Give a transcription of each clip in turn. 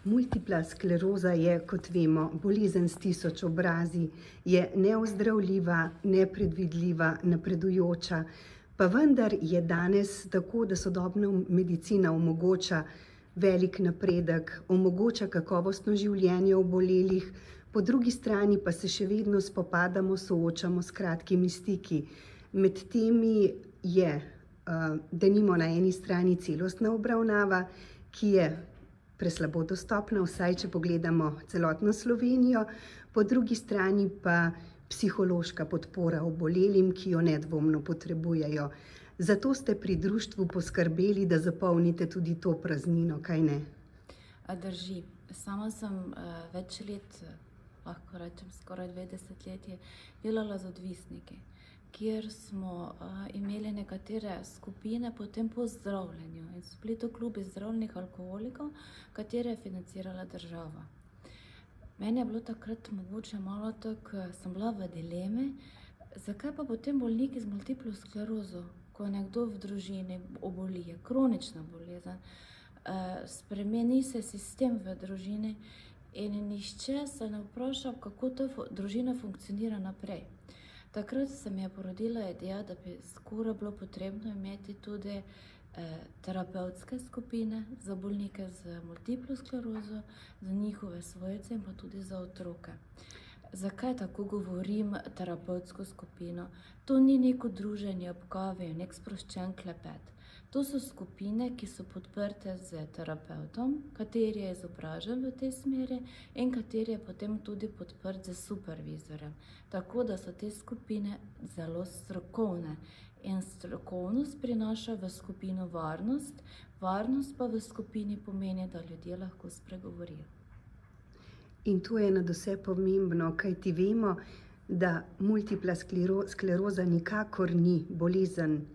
Multipla skleroza je, kot vemo, bolezen s tisoč obrazi, je neozdravljiva, nepredvidljiva, napredujoča, pa vendar je danes tako, da sodobna medicina omogoča velik napredek, omogoča kakovostno življenje obolelih, po drugi strani pa se še vedno spopadamo, soočamo s kratkimi stiki. Med temi je denimo na eni strani celostna obravnava, ki je preslabo dostopna, vsaj če pogledamo celotno Slovenijo, po drugi strani pa psihološka podpora obolelim, ki jo nedvomno potrebujejo. Zato ste pri društvu poskrbeli, da zapolnite tudi to praznino, kaj ne? Drži. Sama sem več let, lahko rečem skoraj 2 desetletji, delala z odvisniki, kjer smo imeli nekatere skupine potem po zdravljenju in so bili to klubi zdravljenih alkoholikov, katere je financirala država. Meni je bilo takrat mogoče malo tako, sem bila v dilemi, zakaj pa potem bolniki z multiplo sklerozo, ko nekdo v družini oboli, je kronična bolezen, spremeni se sistem v družini in nihče se ne vpraša, kako ta družina funkcionira naprej. Takrat se mi je porodila ideja, da bi skoraj bilo potrebno imeti tudi terapevtske skupine za bolnike z multiplo sklerozo, za njihove svojce in pa tudi za otroke. Zakaj tako govorim terapevtsko skupino? To ni neko druženje ob kavi, nek sproščen klepet. To so skupine, ki so podprte z terapevtom, kateri je izobražen v tej smeri in kateri je potem tudi podprt z supervizorjem. Tako da so te skupine zelo strokovne in strokovnost prinaša v skupino varnost, varnost pa v skupini pomeni, da ljudje lahko spregovorijo. In to je nadvse pomembno, kajti vemo, da multipla skleroza nikakor ni bolezen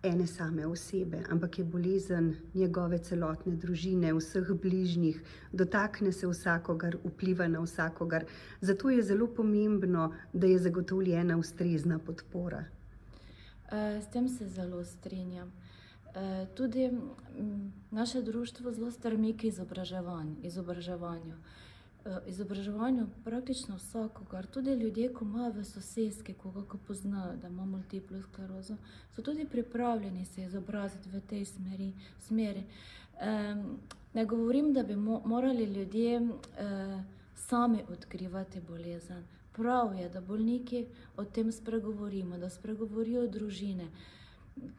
ene same osebe, ampak je bolezen njegove celotne družine, vseh bližnjih, dotakne se vsakogar, vpliva na vsakogar. Zato je zelo pomembno, da je zagotovljena ustrezna podpora. S tem se zelo strinjam. Tudi naše društvo zelo stremi k izobraževanju praktično vsakogar, tudi ljudje, ko imajo v soseski, koga ko poznajo, da ima multiplo sklerozo, so tudi pripravljeni se izobraziti v tej smeri. Ne govorim, da bi morali ljudje sami odkrivati bolezen. Prav je, da bolniki o tem spregovorimo, da spregovorijo družine,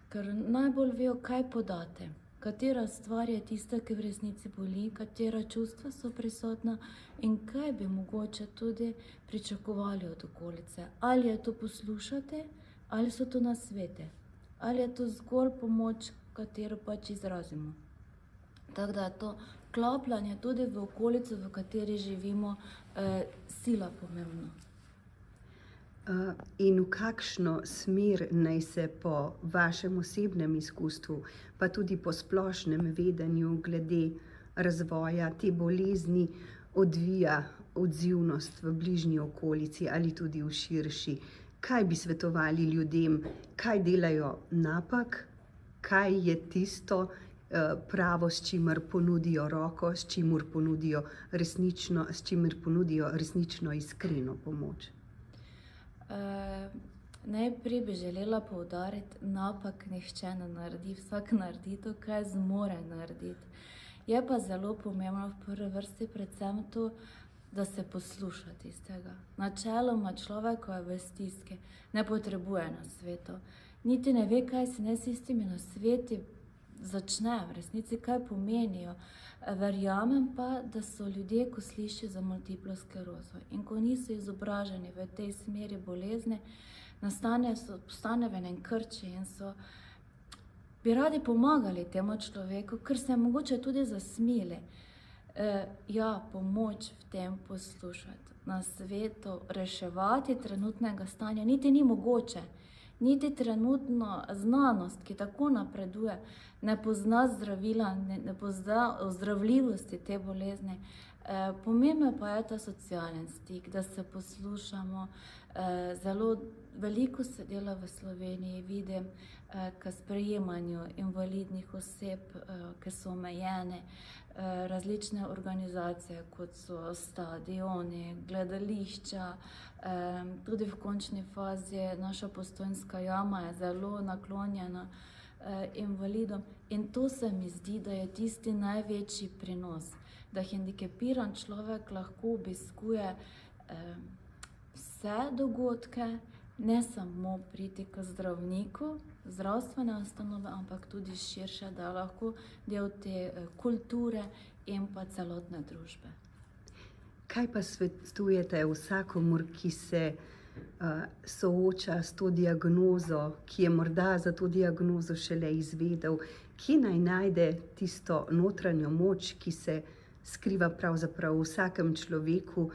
ker najbolj vejo, kaj podate. Katera stvar je tista, ki v resnici boli, katera čustva so prisotna in kaj bi mogoče tudi pričakovali od okolice. Ali je to poslušati, ali so to nasvete, ali je to zgolj pomoč, katero pač izrazimo. Tako da je to klapljanje tudi v okolico, v kateri živimo, sila pomembno. In v kakšno smer naj se po vašem osebnem izkustvu, pa tudi po splošnem vedenju glede razvoja te bolezni odvija odzivnost v bližnji okolici ali tudi v širši? Kaj bi svetovali ljudem, kaj delajo napak, kaj je tisto pravo, s čimer ponudijo roko, s čimer ponudijo resnično iskreno pomoč? Najprej bi želela poudariti, napak nihče ne naredi, vsak naredi to, kaj zmore narediti. Je pa zelo pomembno v prvi vrsti predvsem to, da se posluša tistega. Načeloma človek, ko je v stiski, ne potrebuje nasvetov. Niti ne ve, kaj si naj s tistimi nasveti začne, v resnici kaj pomenijo. Verjamem pa, da so ljudje, ko slišijo za multiplo sklerozo in ko niso izobraženi v tej smeri bolezni, postanejo v enem krči in bi radi pomagali temu človeku, ker se mogoče tudi zasmili. Pomoč v tem poslušati, nasvetov, reševati trenutnega stanja niti ni mogoče. Niti trenutno znanost, ki tako napreduje, ne pozna zdravila, ne pozna ozdravljivosti te bolezni. Pomembno pa je ta socialen stik, da se poslušamo. Zelo veliko se dela v Sloveniji, vidim, k sprejemanju invalidnih oseb, ki so omejene, različne organizacije, kot so stadioni, gledališča, tudi v končni fazi naša Postojnska jama je zelo naklonjena invalidom in to se mi zdi, da je tisti največji prinos, da hendikepiran človek lahko obiskuje vse dogodke, ne samo priti k zdravniku, zdravstvene ustanove, ampak tudi širše, da je lahko del te kulture in pa celotne družbe. Kaj pa svetujete vsakomur, ki se sooča s to diagnozo, ki je morda za to diagnozo šele izvedel, kje naj najde tisto notranjo moč, ki se skriva pravzaprav v vsakem človeku,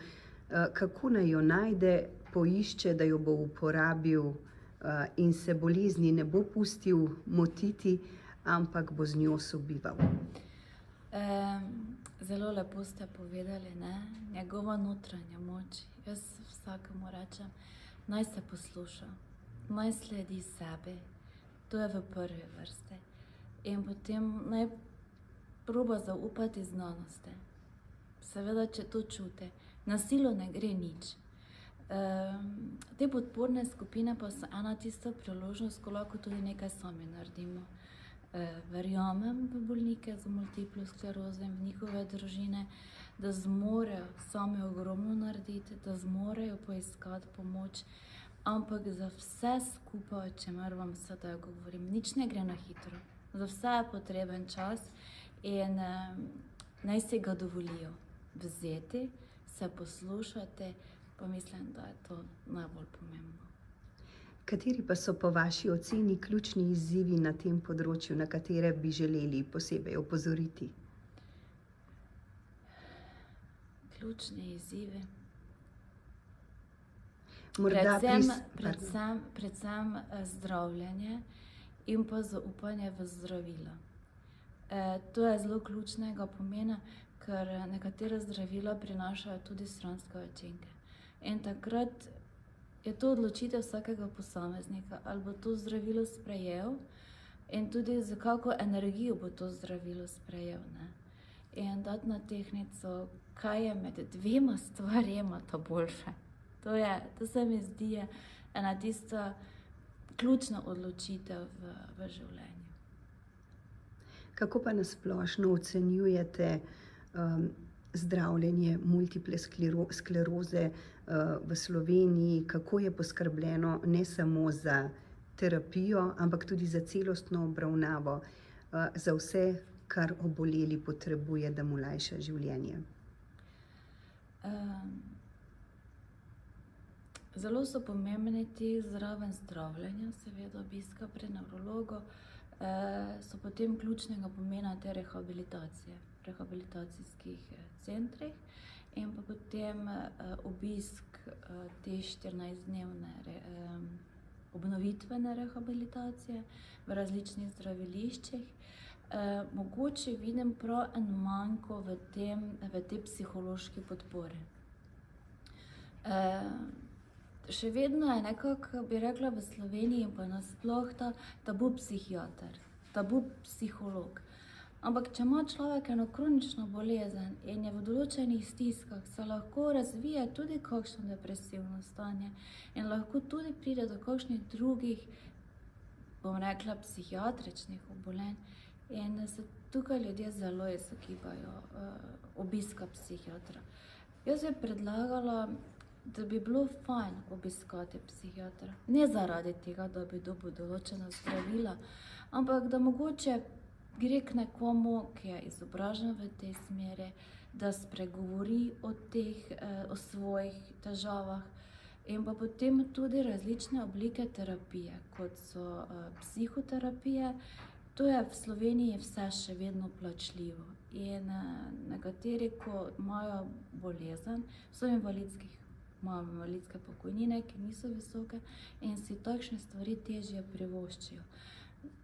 kako naj jo najde, poišče, da jo bo uporabil in se bolezni ne bo pustil motiti, ampak bo z njo sobival. Zelo lepo ste povedali, ne? Njegova notranja moč. Jaz vsakemu rečem, naj se posluša, naj sledi sebi, to je v prvi vrsti. In potem naj proba zaupati znanosti. Seveda, če to čuti, na silo ne gre nič. Te podporne skupine pa so ena tista priložnost, ko lahko tudi nekaj sami naredimo. Verjamem v bolnike z multiplo sklerozo in v njihove družine, da zmorejo sami ogromno narediti, da zmorejo poiskati pomoč, ampak za vse skupaj, o čemer vam sedaj govorim, nič ne gre na hitro. Za vse je potreben čas in naj si ga dovolijo vzeti, se poslušati, pa mislim, da je to najbolj pomembno. Kateri pa so po vaši oceni ključni izzivi na tem področju, na katere bi želeli posebej opozoriti? Ključni izzivi? Morda Predvsem zdravljenje in pa zaupanje v zdravila. To je zelo ključnega pomena, ker nekatera zdravila prinašajo tudi stranske učinke. In takrat je to odločitev vsakega posameznika, ali bo to zdravilo sprejel in tudi z kako energijo bo to zdravilo sprejel. Ne? In dati na tehtnico, kaj je med dvema stvarema ta boljše. To se mi zdi ena tista ključna odločitev v življenju. Kako pa nasplošno ocenjujete zdravljenje multiple skleroze v Sloveniji, kako je poskrbljeno ne samo za terapijo, ampak tudi za celostno obravnavo, za vse, kar oboleli potrebuje, da mu lajša življenje? Zelo so pomembni ti zraven zdravljenja, seveda obiska pri nevrologu, so potem ključnega pomena te rehabilitacije, rehabilitacijskih centrih in pa potem obisk te 14-dnevne obnovitvene rehabilitacije v različnih zdraviliščih. Mogoče vidim prav en manjko v tej psihološki podpori. Še vedno je nekako, bi rekla, v Sloveniji pa nasploh ta tabu psihiater, tabu psiholog. Ampak če ima človek eno kronično bolezen in je v določenih stiskah, se lahko razvije tudi kakšno depresivno stanje in lahko tudi pride do kakšnih drugih, bom rekla, psihiatričnih obolenj. In se tukaj ljudje zelo izogibajo obiska psihiatra. Jaz bi predlagala, da bi bilo fajn obiskati psihiatra. Ne zaradi tega, da bi dobil določena zdravila, ampak da mogoče gre k nekomu, ki je izobražen v tej smeri, da spregovori o svojih težavah in pa potem tudi različne oblike terapije, kot so psihoterapije. To je v Sloveniji vse še vedno plačljivo in nekateri, ko imajo bolezen, imajo invalidske pokojnine, ki niso visoke in si takšne stvari težje privoščijo.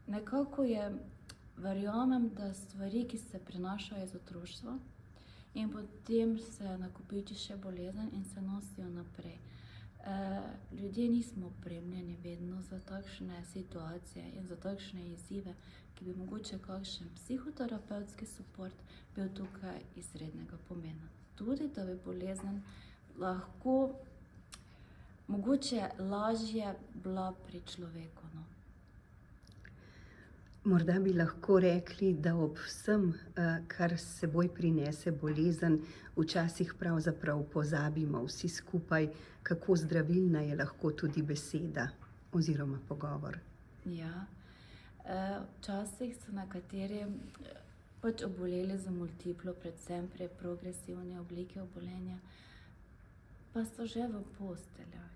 Nekako verjamem, da stvari, ki se prenašajo iz otroštva in potem se nakopiči še bolezen in se nosijo naprej. Ljudje nismo opremljeni vedno za takšne situacije in za takšne izzive, ki bi mogoče kakšen psihoterapevtski suport bil tukaj izrednega pomena. Tudi, da bi bolezen lahko mogoče lažje bila pri človeku. No. Morda bi lahko rekli, da ob vsem, kar s seboj prinese bolezen, včasih pravzaprav pozabimo vsi skupaj, kako zdravilna je lahko tudi beseda oziroma pogovor. Ja, včasih so nekateri pač oboleli za multiplo, predvsem pri progresivni obliki obolenja, pa so že v posteljah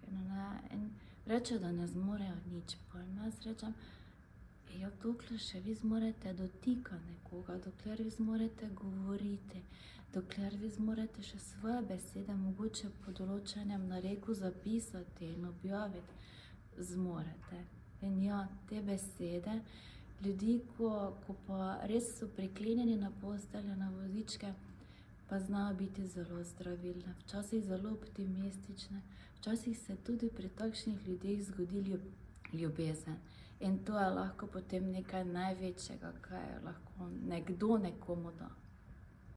in reče, da ne zmorejo nič. Pa jaz rečem, ja, dokler še vi zmorete dotika nekoga, dokler vi zmorete govoriti, dokler vi zmorete še svoje besede mogoče po določenem nareku zapisati in objaviti, zmorete. In ja, te besede, ljudi, ko pa res so priklenjeni na postelje, na vozičke, pa znajo biti zelo zdravilne, včasih zelo optimistične, včasih se tudi pri takšnih ljudeh zgodi ljubezen. In to je lahko potem nekaj največjega, kaj lahko nekdo nekomu da.